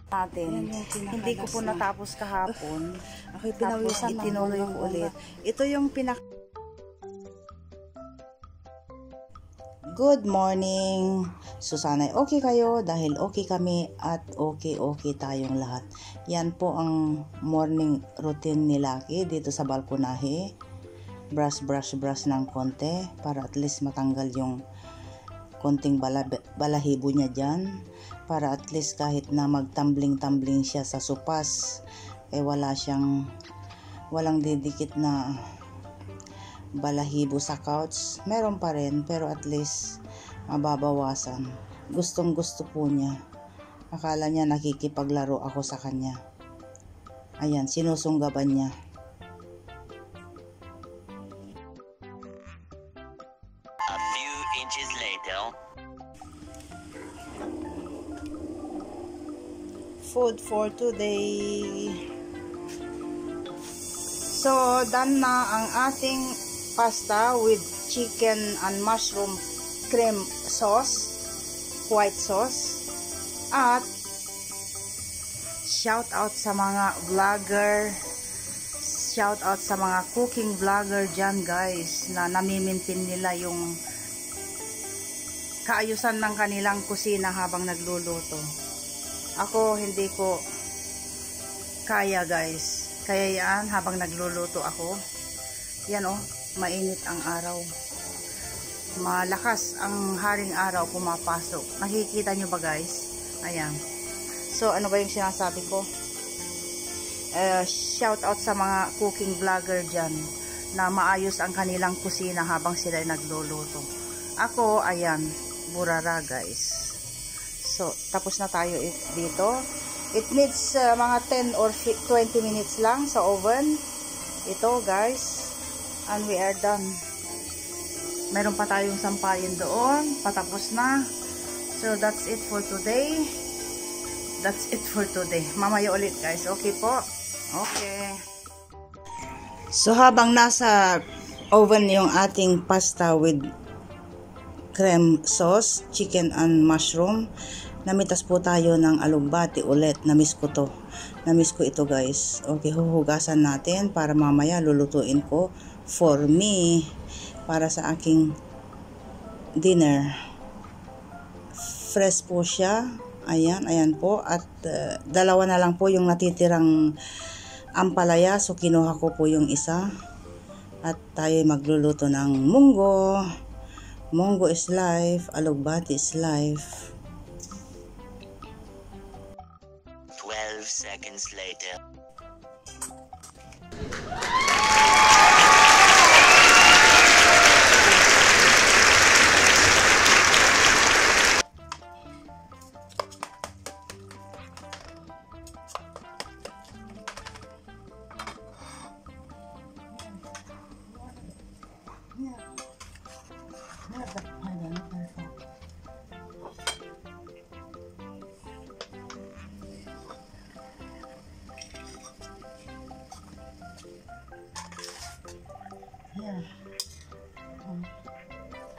natin. Hindi ko po natapos kahapon. Ako'y Tapos pinawisan itinuloy ko ulit. Ito yung Good morning! So sana'y okay kayo dahil okay kami at okay tayong lahat. Yan po ang morning routine ni Lucky dito sa balkonahe. Brush ng konti para at least matanggal yung konting balahibo niya dyan. Para at least kahit na magtambling-tambling siya sa sopas, walang didikit na balahibo sa couch. Meron pa rin, pero at least mababawasan. Gustong gusto po niya. Akala niya nakikipaglaro ako sa kanya. Ayan, sinusunggaban niya. A few inches later. Food for today. So, done na ang ating pasta with chicken and mushroom cream sauce, white sauce. At shout out sa mga vlogger, shout out sa mga cooking vlogger dyan guys, na namimintin nila yung kaayusan ng kanilang kusina habang nagluluto. Ako hindi ko kaya guys. Kaya yan, habang nagluluto ako, yan oh, mainit ang araw. Malakas ang haring araw pumapasok. Nakikita nyo ba guys? Ayan. So, ano ba yung sinasabi ko? Shout out sa mga cooking vlogger dyan na maayos ang kanilang kusina habang sila ay nagluluto. Ako, ayan, burara guys. So, tapos na tayo dito. It needs mga 10 or 20 minutes lang sa oven. Ito guys. And we are done. Meron pa tayong sampayin doon. Patapos na. So that's it for today. That's it for today. Mamaya ulit guys. Okay po? Okay. So habang nasa oven yung ating pasta with cream sauce, chicken and mushroom, namitas po tayo ng alugbati ulit. Namiss ko ito guys. Okay, huhugasan natin para mamaya lulutuin ko for me, para sa aking dinner. Fresh po siya. Ayan po. At dalawa na lang po yung natitirang ampalaya. So kinuha ko po yung isa. At tayo magluluto ng munggo. Munggo is life. Alugbati is life. 12 seconds later.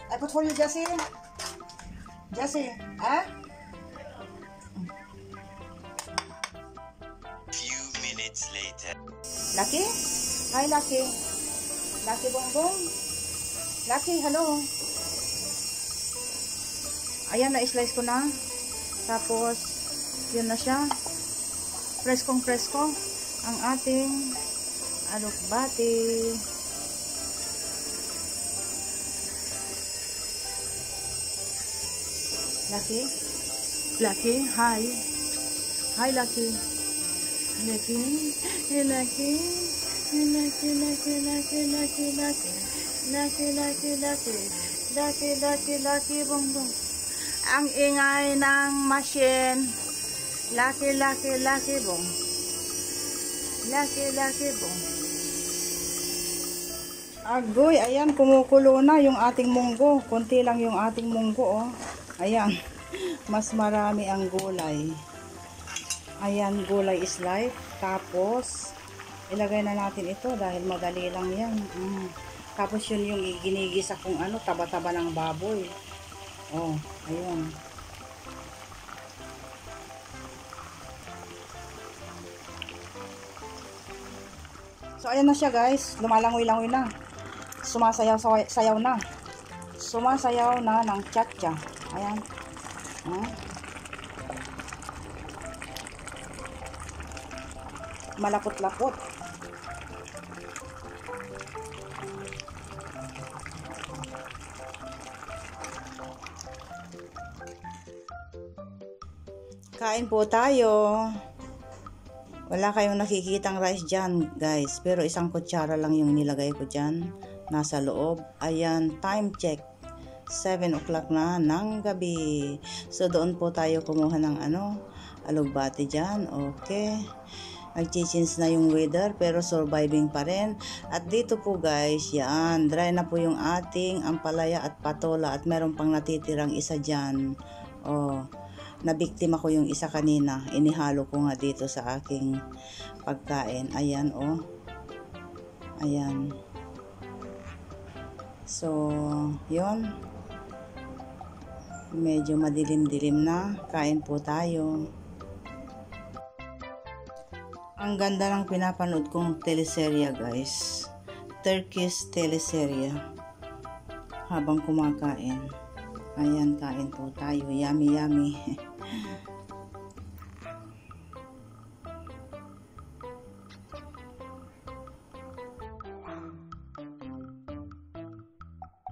I put for you, Jessie. Jessie, eh? Few minutes later. Lucky? Hi, Lucky. Lucky Bongbong. Lucky, hello. Ayan, na-slice ko na. Tapos, yun na siya. Preskong-presko ang ating alugbati. Lucky? Lucky? Hi. Hi, Lucky. Lucky? Hey, Lucky? Hey, Lucky, Lucky, Lucky, Lucky, Lucky. Lucky, Lucky, Lucky. Lucky, Lucky, Lucky, Bongbong. Ang ingay ng machine. Lucky, Lucky, Lucky, Bong. Lucky, Lucky, Bong. Agoy, ayan, kumukulo na yung ating munggo. Konti lang yung ating munggo, oh. Ayan, mas marami ang gulay. Ayan, gulay is life. Tapos, ilagay na natin ito dahil madali lang yan. Tapos yun yung ginigisa kung ano, taba-taba ng baboy. Oh, ayun. So, ayan na siya guys. Lumalangoy-langoy na. Sumasayaw na. Sumasayaw na ng cha-cha. Ayan. Malapot-lapot. Kain po tayo. Wala kayong nakikitang rice dyan, guys. Pero isang kutsara lang yung nilagay ko dyan. Nasa loob. Ayan, time check. 7 o'clock na ng gabi. So, doon po tayo kumuha ng alugbati dyan. Okay. Nag-change na yung weather, pero surviving pa rin. At dito po, guys, yan. Dry na po yung ating ampalaya at patola. At meron pang natitirang isa dyan. Oh. Nabiktima ko yung isa kanina. Inihalo ko nga dito sa aking pagkain. Ayan, oh. Ayan. So, yun. Medyo madilim-dilim na. Kain po tayo. Ang ganda ng pinapanood kong teleserye, guys. Turkish teleserye. Habang kumakain. Ayan, kain po tayo. Yummy, yummy.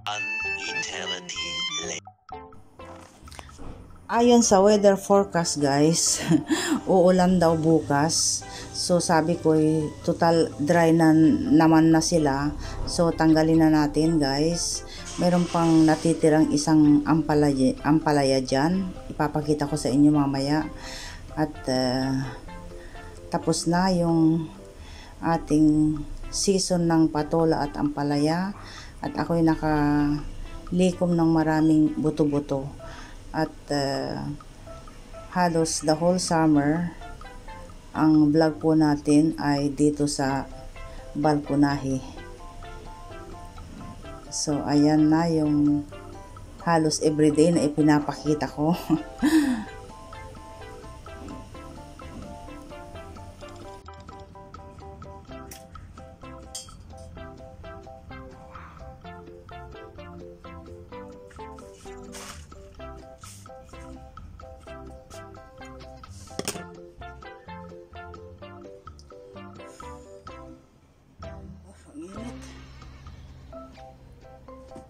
An eternity later. Ayon sa weather forecast, guys, uulan daw bukas. So, sabi ko, total dry na naman na sila. So, tanggalin na natin, guys. Meron pang natitirang isang ampalaya dyan. Ipapakita ko sa inyo mamaya. At, tapos na yung ating season ng patola at ampalaya. At ako'y nakalikom ng maraming buto-buto. At halos the whole summer, ang vlog po natin ay dito sa balkonahe. So, ayan na yung halos everyday na ipinapakita ko.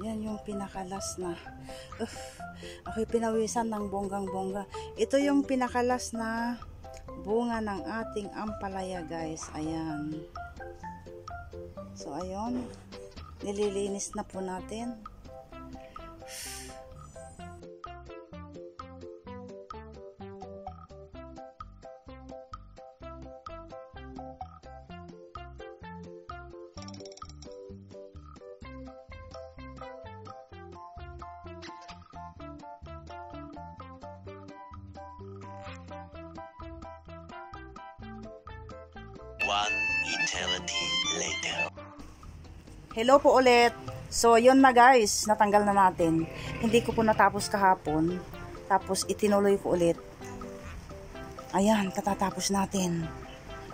Yan yung pinakalas na. Ako'y pinawisan ng bonggang-bongga. Ito yung pinakalas na bunga ng ating ampalaya, guys. Ayan. So, ayun. Nililinis na po natin. One eternity later. Hello po ulit. So, yun na guys. Natanggal na natin. Hindi ko po natapos kahapon. Tapos, itinuloy ko ulit. Ayan, katatapos natin.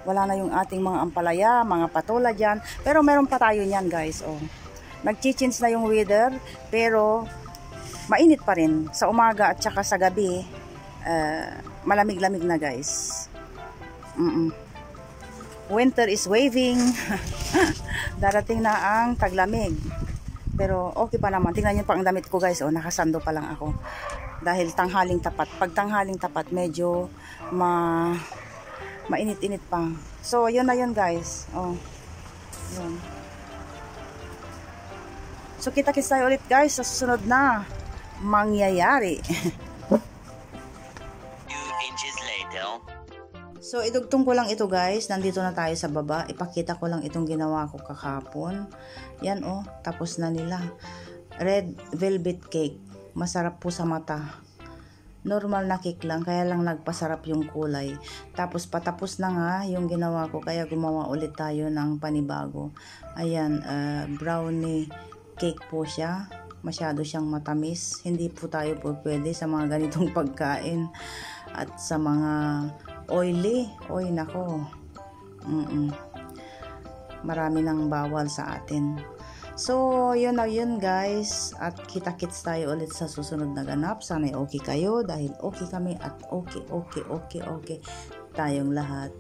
Wala na yung ating mga ampalaya, mga patola dyan. Pero meron pa tayo niyan guys. Oh. Nag-change na yung weather. Pero, mainit pa rin. Sa umaga at saka sa gabi, malamig-lamig na guys. Winter is waving. Darating na ang taglamig. Pero okay pa naman. Tingnan niyo pa ang damit ko guys. Oh, nakasando pa lang ako. Dahil tanghaling tapat. Pag tanghaling tapat, medyo mainit-init pa. So, yun na yun guys. Oh. Yun. So, kita-kits tayo ulit guys sa susunod na mangyayari. Few inches later. So, idugtong ko lang ito guys. Nandito na tayo sa baba. Ipakita ko lang itong ginawa ko kakapon. Yan oh. Tapos na nila. Red velvet cake. Masarap po sa mata. Normal na cake lang. Kaya lang nagpasarap yung kulay. Tapos patapos na nga yung ginawa ko. Kaya gumawa ulit tayo ng panibago. Ayan. Brownie cake po siya. Masyado siyang matamis. Hindi po tayo po pwede sa mga ganitong pagkain. At sa mga oily. Oy, nako. marami nang bawal sa atin. So, yun na yun guys. At kita-kits tayo ulit sa susunod na ganap. Sana'y okay kayo dahil okay kami at okay tayong lahat.